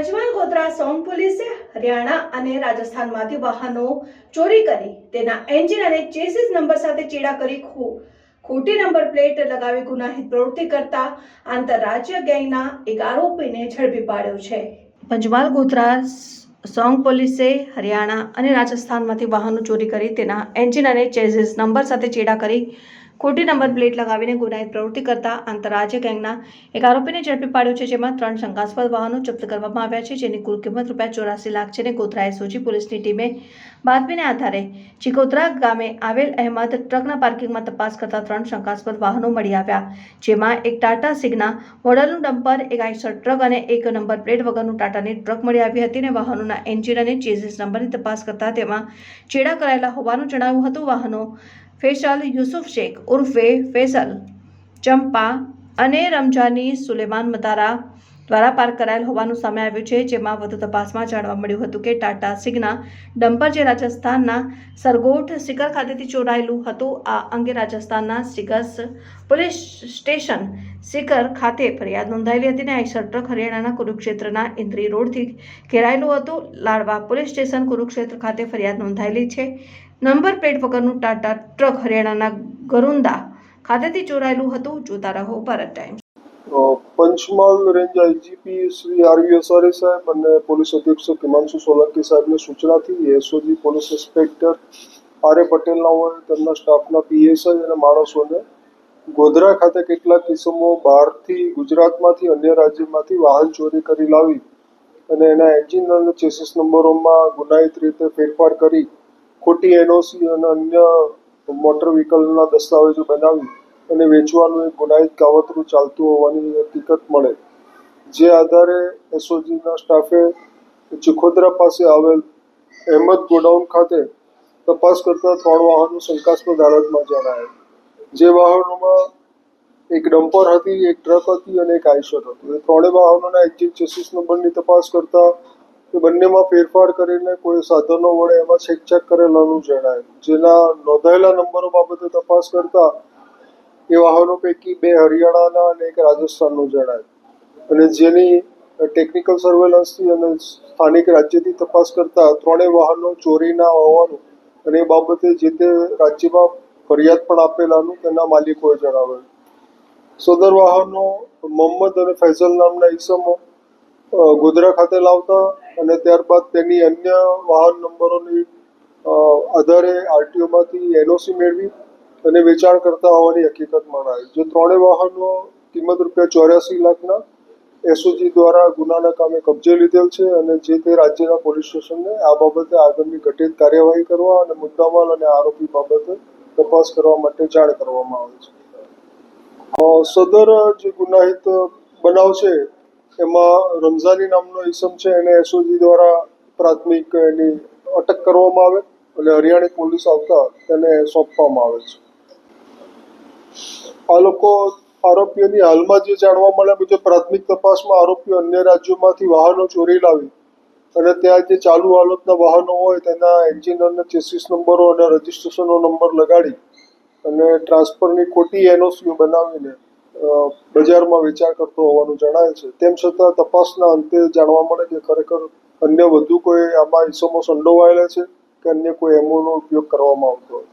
Panchmahal Godhra song પોલીસે હરિયાણા અને રાજસ્થાનમાંથી વાહનો ચોરી કરી તેના એન્જિન અને ચેસિસ નંબર સાથે ચેડા કરી ખોટી નંબર પ્લેટ લગાવી ગુનાહિત પ્રવૃત્તિ કરતા આંતરરાજ્ય ગેંગના એક આરોપીને ઝડપી પાડ્યો છે। પંચમહાલ ગોધરા સોંગ પોલીસે હરિયાણા અને રાજસ્થાનમાંથી વાહનો ચોરી કરી તેના એન્જિન અને ચેસિસ નંબર સાથે ચેડા કરી ખોટી નંબર પ્લેટ લગાવીને ગુનાહિત પ્રવૃત્તિ કરતા આંતરરાજ્ય ગેંગના એક આરોપીને ઝડપી પાડ્યો છે, જેમાં 3 શંકાસ્પદ વાહનો જપ્ત કરવામાં આવ્યા છે, જેની કુલ કિંમત ₹84 લાખ છે। ગોધરા એસઓજી પોલીસની ટીમે બાતમીને આધારે ચિકોદરા ગામે આવેલ અહેમદ ટ્રકના પાર્કિંગમાં તપાસ કરતા 3 શંકાસ્પદ વાહનો મળી આવ્યા, જેમાં એક ટાટા સિગ્ના મોડલનું ડમ્પર, એક આઈસર ટ્રક અને એક નંબર પ્લેટ વગરનું ટાટાની ટ્રક મળી આવી હતી અને વાહનોના એન્જિન અને ચેસિસ નંબરની તપાસ કરતા તેમાં ચેડા કરાયેલા હોવાનું જણાવ્યું હતું। વાહનો ફેસલ યુસુફ શેખ ઉર્ફે ફેસલ ચંપા અને રમજાની સુલેમાન મતારા દ્વારા પાર્ક કરાયેલ હોવાનું સામે આવ્યું છે, જેમાં વધુ તપાસમાં જાણવા મળ્યું હતું કે ટાટા સિગ્ના ડમ્પર જે રાજસ્થાનના સરગોઠ સિકર ખાતેથી ચોરાયેલું હતું। આ અંગે રાજસ્થાનના સિગસ પોલીસ સ્ટેશન સિકર ખાતે ફરિયાદ નોંધાયેલી હતી અને આઈસર ટ્રક હરિયાણાના કુરુક્ષેત્રના ઇન્દ્રી રોડથી ઘેરાયેલું હતું। લાડવા પોલીસ સ્ટેશન કુરુક્ષેત્ર ખાતે ફરિયાદ નોંધાયેલી છે। નંબર પ્લેટ વગરનું ટાટા ટ્રક હરિયાણાના ગરુંદા ખાતેથી ચોરાયેલું હતું। જોતા રહો Bharat Times. Panchmahal range IGP Shri R V Asari સાહેબ અને પોલીસ અધિક્ષક હિમાંશુ સોલંકી સાહેબની સૂચનાથી SOG police inspector R A પટેલના હોય તેમના સ્ટાફના પીએસઆઈ અને માણસોને ગોધરા ખાતે કેટલાક કિસ્સાઓ બહારથી ગુજરાતમાંથી અન્ય રાજ્યમાંથી વાહન ચોરી કરી લાવી અને એના એન્જિન અને ચેસિસ નંબરોમાં ગુનાહિત રીતે ફેરફાર કરી ખોટી એનઓસી અને અન્ય મોટર વ્હીકલના દસ્તાવેજો બનાવી અને વેચવાનું એક ગુનાહિત કાવતરું ચાલતું હોવાની હકીકત મળે, જે આધારે એસઓજીના સ્ટાફે ચિખોદરા પાસે આવેલ અહેમદ ગોડાઉન ખાતે તપાસ કરતા 3 વાહનો શંકાસ્પદ હાલતમાં જણાયા, જે વાહનોમાં એક ડમ્પર હતી, એક ટ્રક હતી અને એક આઈસર હતું। એ 3 વાહનોના એન્જિન ચેસિસ નંબરની તપાસ કરતા એ બંનેમાં ફેરફાર કરીને કોઈ સાધનો વડે એમાં છેકછાક કરેલાનું જણાય, જેના નોંધાયેલા નંબરો બાબતે તપાસ કરતા એ વાહનો પૈકી 2 હરિયાણાના અને 1 રાજસ્થાનનું જણાય અને જેની ટેકનિકલ સર્વેલન્સથી અને સ્થાનિક રાજ્યથી તપાસ કરતા 3 વાહનો ચોરીના હોવાનું અને એ બાબતે જે તે રાજ્યમાં ફરિયાદ પણ આપેલાનું તેના માલિકોએ જણાવેલ। સદર વાહનો મોહમ્મદ અને ફૈઝલ નામના ઈસમો ગોધરા ખાતે લાવતા અને ત્યારબાદ તેની અન્ય વાહન નંબરોની આધારે આરટીઓમાંથી એનઓસી મેળવી અને વેચાણ કરતા હોવાની હકીકત મળાય, જે 3 વાહનો કિંમત ₹84 લાખના એસઓજી દ્વારા ગુનાના કામે કબજે લીધેલ છે અને જે તે રાજ્યના પોલીસ સ્ટેશનને આ બાબતે આગળની ઘટિત કાર્યવાહી કરવા અને મુદ્દામાલ અને આરોપી બાબતે તપાસ કરવા માટે જાણ કરવામાં આવે છે। સદર જે ગુનાહિત બનાવ છે એમાં રમઝાની નામનો ઈસમ છે, એને એસઓજી દ્વારા પ્રાથમિક એની અટક કરવામાં આવે અને હરિયાણી પોલીસ આવતા તેને સોંપવામાં આવે છે। આ લોકો આરોપીઓની હાલમાં જે જાણવા મળે મુજબ પ્રાથમિક તપાસમાં આરોપીઓ અન્ય રાજ્યોમાંથી વાહનો ચોરી લાવી અને ત્યાં જે ચાલુ હાલતના વાહનો હોય તેના એન્જિન અને ચેસિસ નંબરો અને રજિસ્ટ્રેશનનો નંબર લગાડી અને ટ્રાન્સફરની ખોટી એનઓસીઓ બનાવીને બજારમાં વેચાણ કરતો હોવાનું જણાય છે। તેમ છતાં તપાસના અંતે જાણવા મળે કે ખરેખર અન્ય વધુ કોઈ આમાં ઈસમો સંડોવાયેલા છે કે અન્ય કોઈ એમઓનો ઉપયોગ કરવામાં આવતો હોય।